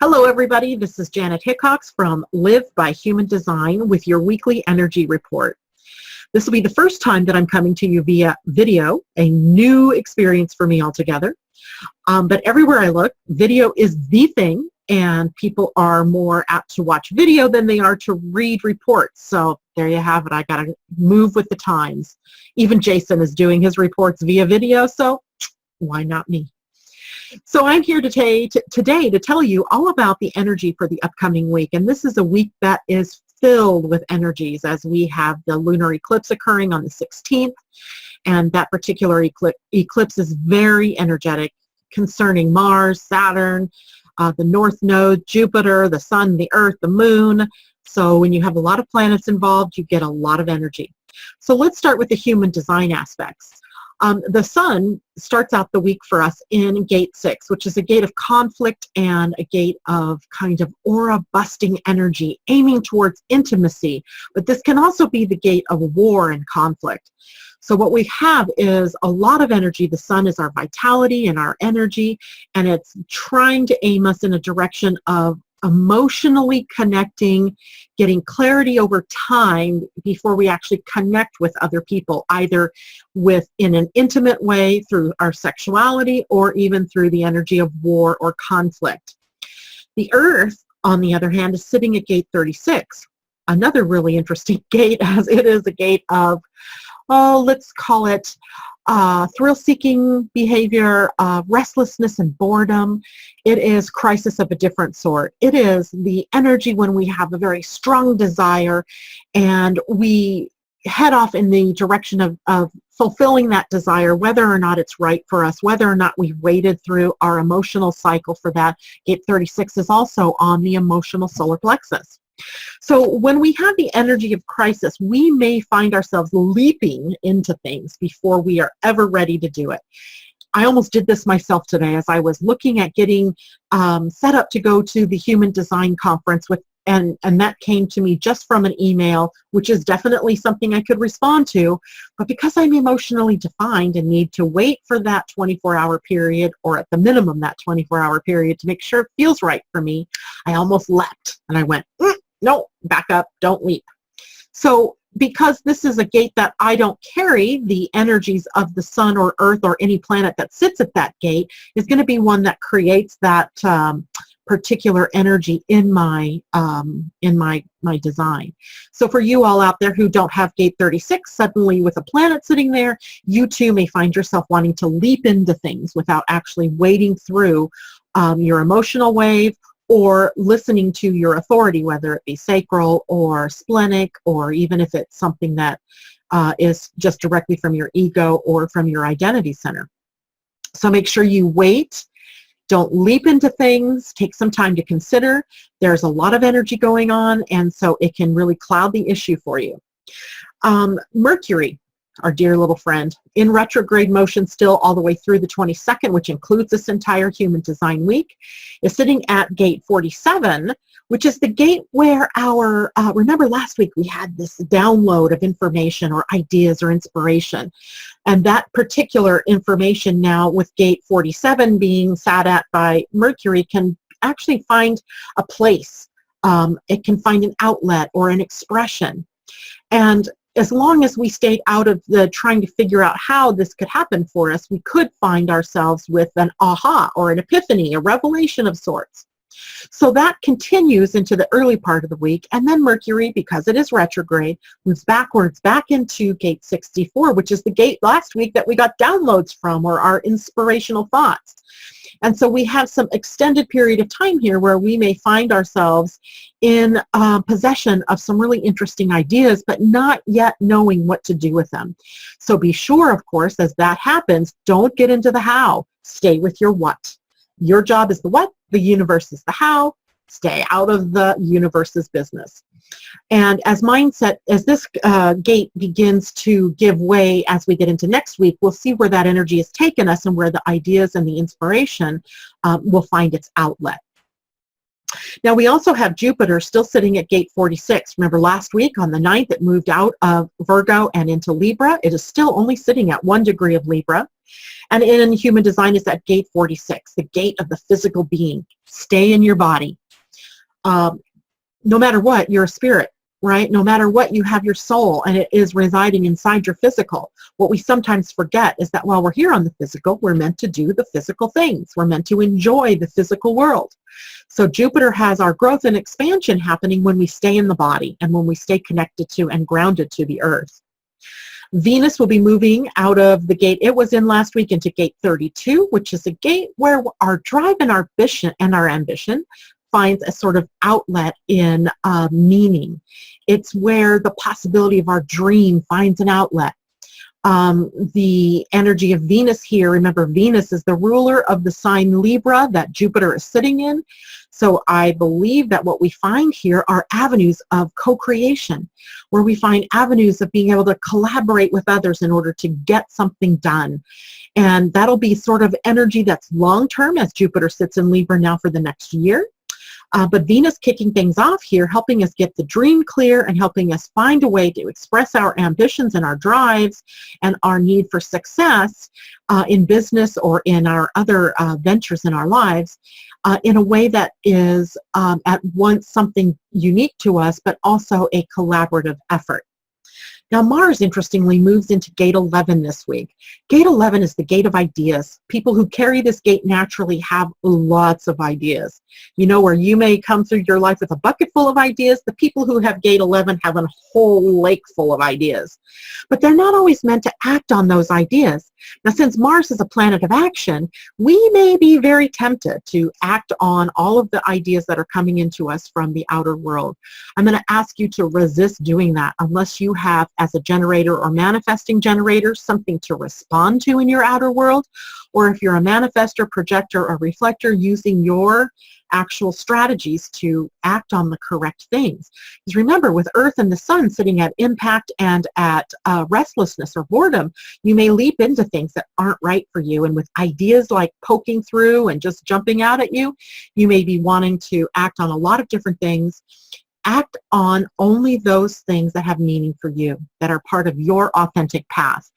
Hello everybody, this is Janet Hickox from Live by Human Design with your weekly energy report. This will be the first time that I'm coming to you via video, a new experience for me altogether. But everywhere I look, video is the thing, and people are more apt to watch video than they are to read reports. So there you have it. I got to move with the times. Even Jason is doing his reports via video, so why not me? So I'm here today to tell you all about the energy for the upcoming week. And this is a week that is filled with energies as we have the lunar eclipse occurring on the 16th. And that particular eclipse is very energetic concerning Mars, Saturn, the North Node, Jupiter, the Sun, the Earth, the Moon. So when you have a lot of planets involved, you get a lot of energy. So let's start with the human design aspects. The Sun starts out the week for us in gate 6, which is a gate of conflict and a gate of kind of aura-busting energy, aiming towards intimacy. But this can also be the gate of war and conflict. So what we have is a lot of energy. The Sun is our vitality and our energy, and it's trying to aim us in a direction of emotionally connecting, getting clarity over time before we actually connect with other people, either in an intimate way through our sexuality or even through the energy of war or conflict. The Earth, on the other hand, is sitting at gate 36, another really interesting gate, as it is a gate of, let's call it thrill-seeking behavior, restlessness and boredom. It is crisis of a different sort. It is the energy when we have a very strong desire and we head off in the direction of fulfilling that desire, whether or not it's right for us, whether or not we've waited through our emotional cycle for that. Gate 36 is also on the emotional solar plexus. So when we have the energy of crisis, we may find ourselves leaping into things before we are ever ready to do it. I almost did this myself today as I was looking at getting set up to go to the Human Design Conference and that came to me just from an email, which is definitely something I could respond to. But because I'm emotionally defined and need to wait for that 24-hour period, or at the minimum that 24-hour period, to make sure it feels right for me, I almost leapt and I went, no, back up, don't leap. So because this is a gate that I don't carry, the energies of the Sun or Earth or any planet that sits at that gate is going to be one that creates that particular energy in my design. So for you all out there who don't have gate 36, suddenly with a planet sitting there, you too may find yourself wanting to leap into things without actually wading through your emotional wave or listening to your authority, whether it be sacral or splenic, or even if it's something that is just directly from your ego or from your identity center. So make sure you wait. Don't leap into things. Take some time to consider. There's a lot of energy going on, and so it can really cloud the issue for you. Mercury, our dear little friend, in retrograde motion still all the way through the 22nd, which includes this entire Human Design Week, is sitting at gate 47, which is the gate where our, remember last week we had this download of information or ideas or inspiration. And that particular information now with gate 47 being sat at by Mercury can actually find a place. It can find an outlet or an expression. And as long as we stayed out of the trying to figure out how this could happen for us, we could find ourselves with an aha or an epiphany, a revelation of sorts. So that continues into the early part of the week, and then Mercury, because it is retrograde, moves backwards back into gate 64, which is the gate last week that we got downloads from, or our inspirational thoughts. And so we have some extended period of time here where we may find ourselves in possession of some really interesting ideas, but not yet knowing what to do with them. So be sure, of course, as that happens, don't get into the how. Stay with your what. Your job is the what, the universe is the how. Stay out of the universe's business. And as this gate begins to give way as we get into next week, we'll see where that energy has taken us and where the ideas and the inspiration will find its outlet. Now, we also have Jupiter still sitting at gate 46. Remember last week on the 9th, it moved out of Virgo and into Libra. It is still only sitting at 1 degree of Libra. And in human design is at gate 46, the gate of the physical being. Stay in your body. No matter what, you're a spirit, right? No matter what, you have your soul, and it is residing inside your physical. What we sometimes forget is that while we're here on the physical, we're meant to do the physical things. We're meant to enjoy the physical world. So Jupiter has our growth and expansion happening when we stay in the body and when we stay connected to and grounded to the earth. Venus will be moving out of the gate it was in last week into gate 32, which is a gate where our drive and our ambition finds a sort of outlet in meaning. It's where the possibility of our dream finds an outlet. The energy of Venus here, remember Venus is the ruler of the sign Libra that Jupiter is sitting in. So I believe that what we find here are avenues of co-creation, where we find avenues of being able to collaborate with others in order to get something done. And that'll be sort of energy that's long-term as Jupiter sits in Libra now for the next year. But Venus kicking things off here, helping us get the dream clear and helping us find a way to express our ambitions and our drives and our need for success in business or in our other ventures in our lives in a way that is at once something unique to us, but also a collaborative effort. Now, Mars, interestingly, moves into gate 11 this week. Gate 11 is the gate of ideas. People who carry this gate naturally have lots of ideas. You know, where you may come through your life with a bucket full of ideas, the people who have gate 11 have a whole lake full of ideas. But they're not always meant to act on those ideas. Now, since Mars is a planet of action, we may be very tempted to act on all of the ideas that are coming into us from the outer world. I'm going to ask you to resist doing that unless you have, as a generator or manifesting generator, something to respond to in your outer world, or if you're a manifestor, projector, or reflector, using your actual strategies to act on the correct things. Because remember, with Earth and the Sun sitting at impact and at restlessness or boredom, you may leap into things that aren't right for you. And with ideas like poking through and just jumping out at you, you may be wanting to act on a lot of different things. Act on only those things that have meaning for you, that are part of your authentic path.